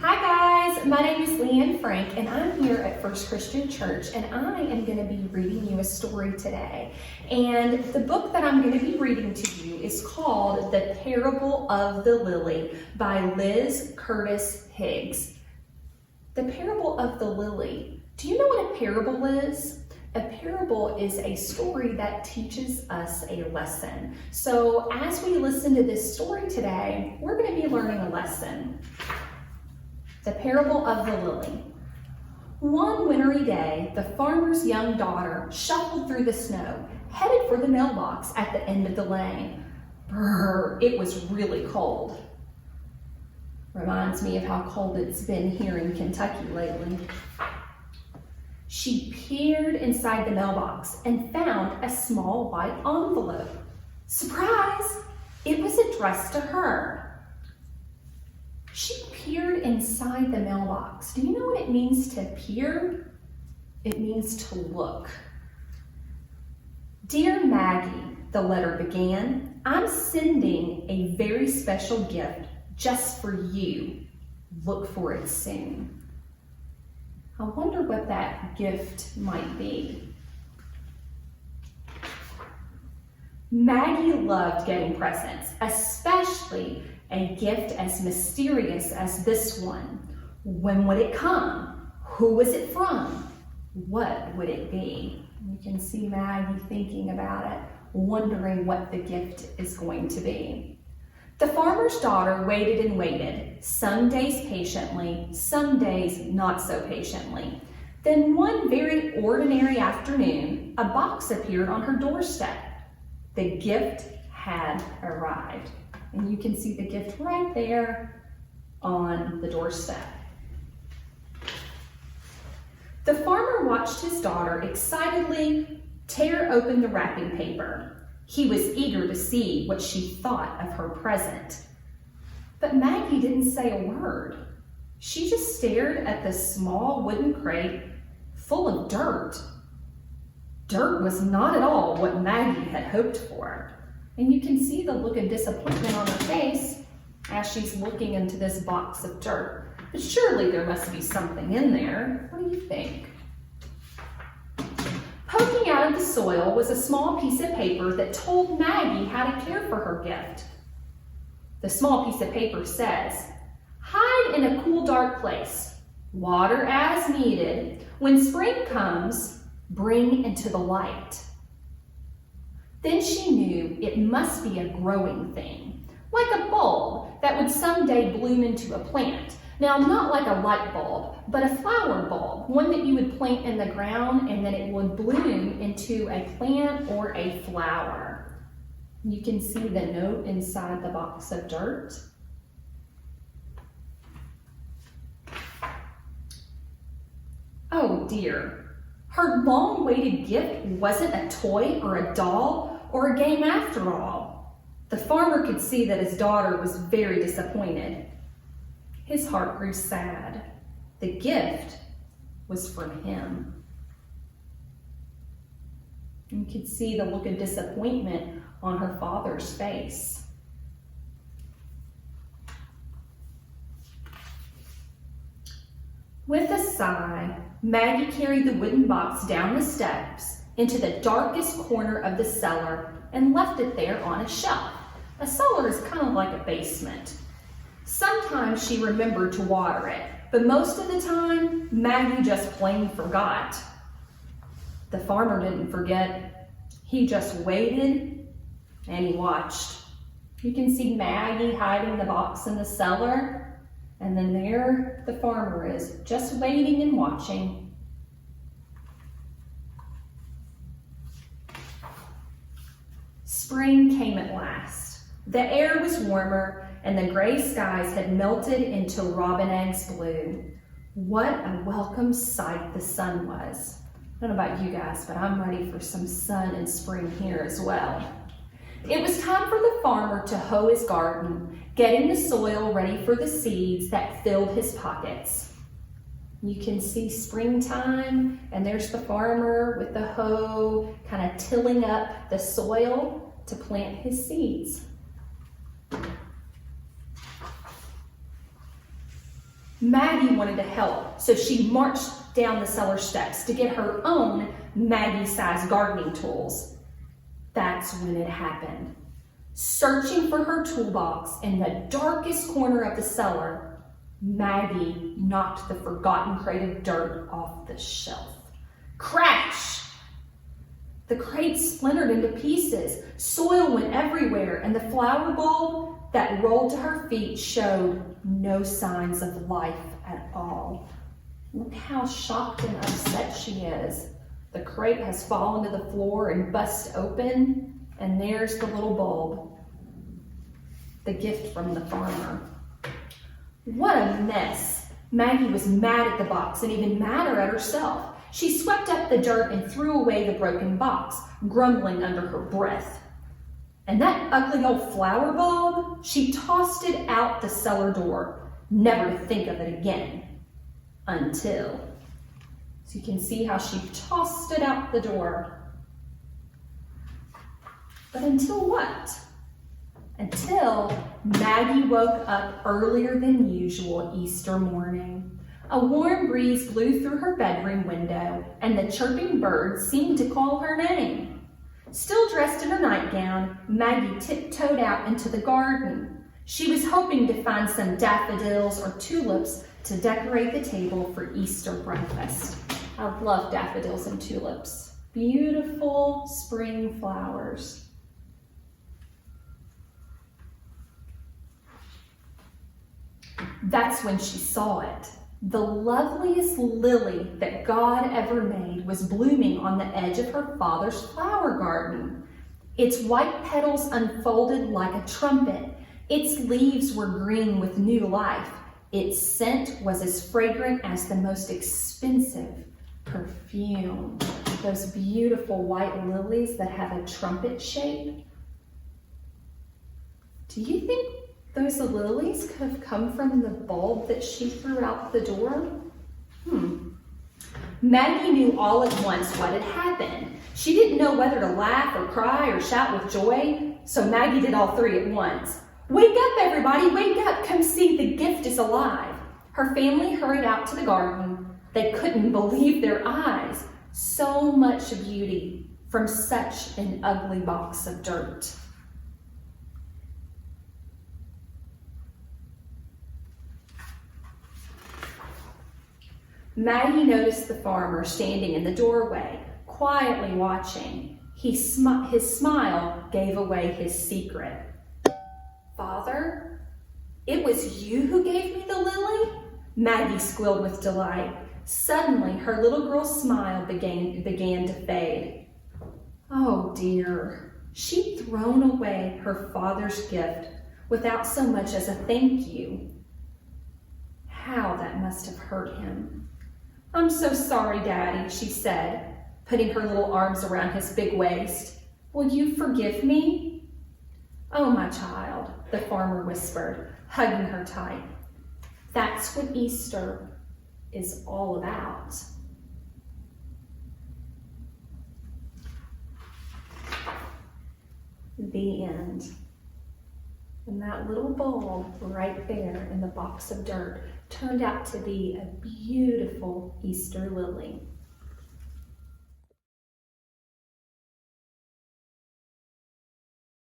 Hi guys, my name is Leanne Frank and I'm here at First Christian Church and I am going to be reading you a story today. And the book that I'm going to be reading to you is called The Parable of the Lily by Liz Curtis Higgs. The Parable of the Lily. Do you know what a parable is? A parable is a story that teaches us a lesson. So as we listen to this story today, we're going to be learning a lesson. The Parable of the Lily. One wintry day, the farmer's young daughter shuffled through the snow, headed for the mailbox at the end of the lane. Brrr, it was really cold. Reminds me of how cold it's been here in Kentucky lately. She peered inside the mailbox and found a small white envelope. Surprise! It was addressed to her. She peered inside the mailbox. Do you know what it means to peer? It means to look. Dear Maggie, the letter began, I'm sending a very special gift just for you. Look for it soon. I wonder what that gift might be. Maggie loved getting presents, especially a gift as mysterious as this one. When would it come? Who was it from? What would it be? You can see Maggie thinking about it, wondering what the gift is going to be. The farmer's daughter waited and waited, some days patiently, some days not so patiently. Then one very ordinary afternoon, a box appeared on her doorstep. The gift had arrived. And you can see the gift right there on the doorstep. The farmer watched his daughter excitedly tear open the wrapping paper. He was eager to see what she thought of her present. But Maggie didn't say a word. She just stared at the small wooden crate full of dirt. Dirt was not at all what Maggie had hoped for. And you can see the look of disappointment on her face as she's looking into this box of dirt. But surely there must be something in there. What do you think? Poking out of the soil was a small piece of paper that told Maggie how to care for her gift. The small piece of paper says, hide in a cool, dark place, water as needed. When spring comes, bring into the light. Then she knew it must be a growing thing, like a bulb that would someday bloom into a plant. Now, not like a light bulb, but a flower bulb, one that you would plant in the ground and then it would bloom into a plant or a flower. You can see the note inside the box of dirt. Oh dear, her long-awaited gift wasn't a toy or a doll or a game after all. The farmer could see that his daughter was very disappointed. His heart grew sad. The gift was from him. You could see the look of disappointment on her father's face. With a sigh, Maggie carried the wooden box down the steps into the darkest corner of the cellar and left it there on a shelf. A cellar is kind of like a basement. Sometimes she remembered to water it, but most of the time, Maggie just plain forgot. The farmer didn't forget. He just waited and he watched. You can see Maggie hiding the box in the cellar, and then there the farmer is, just waiting and watching. Spring came at last. The air was warmer, and the gray skies had melted into robin eggs blue. What a welcome sight the sun was. I don't know about you guys, but I'm ready for some sun and spring here as well. It was time for the farmer to hoe his garden, getting the soil ready for the seeds that filled his pockets. You can see springtime, and there's the farmer with the hoe, kind of tilling up the soil to plant his seeds. Maggie wanted to help, so she marched down the cellar steps to get her own Maggie-sized gardening tools. That's when it happened. Searching for her toolbox in the darkest corner of the cellar, Maggie knocked the forgotten crate of dirt off the shelf. Crash! The crate splintered into pieces, soil went everywhere, and the flower bulb that rolled to her feet showed no signs of life at all. Look how shocked and upset she is. The crate has fallen to the floor and bust open, and there's the little bulb, the gift from the farmer. What a mess. Maggie was mad at the box and even madder at herself. She swept up the dirt and threw away the broken box, grumbling under her breath. And that ugly old flower bulb, she tossed it out the cellar door, never to think of it again. Until, so you can see how she tossed it out the door. But until what? Until Maggie woke up earlier than usual Easter morning. A warm breeze blew through her bedroom window, and the chirping birds seemed to call her name. Still dressed in her nightgown, Maggie tiptoed out into the garden. She was hoping to find some daffodils or tulips to decorate the table for Easter breakfast. I love daffodils and tulips. Beautiful spring flowers. That's when she saw it. The loveliest lily that God ever made was blooming on the edge of her father's flower garden. Its white petals unfolded like a trumpet. Its leaves were green with new life. Its scent was as fragrant as the most expensive perfume. Those beautiful white lilies that have a trumpet shape. Do you think those lilies could have come from the bulb that she threw out the door? Maggie knew all at once what had happened. She didn't know whether to laugh or cry or shout with joy, so Maggie did all three at once. Wake up, everybody, wake up, come see, the gift is alive. Her family hurried out to the garden. They couldn't believe their eyes. So much beauty from such an ugly box of dirt. Maggie noticed the farmer standing in the doorway, quietly watching. His smile gave away his secret. Father, it was you who gave me the lily? Maggie squealed with delight. Suddenly, her little girl's smile began to fade. Oh dear, she'd thrown away her father's gift without so much as a thank you. How that must have hurt him. I'm so sorry, Daddy, she said, putting her little arms around his big waist. Will you forgive me? Oh, my child, the farmer whispered, hugging her tight. That's what Easter is all about. The end. And that little bulb right there in the box of dirt turned out to be a beautiful Easter lily.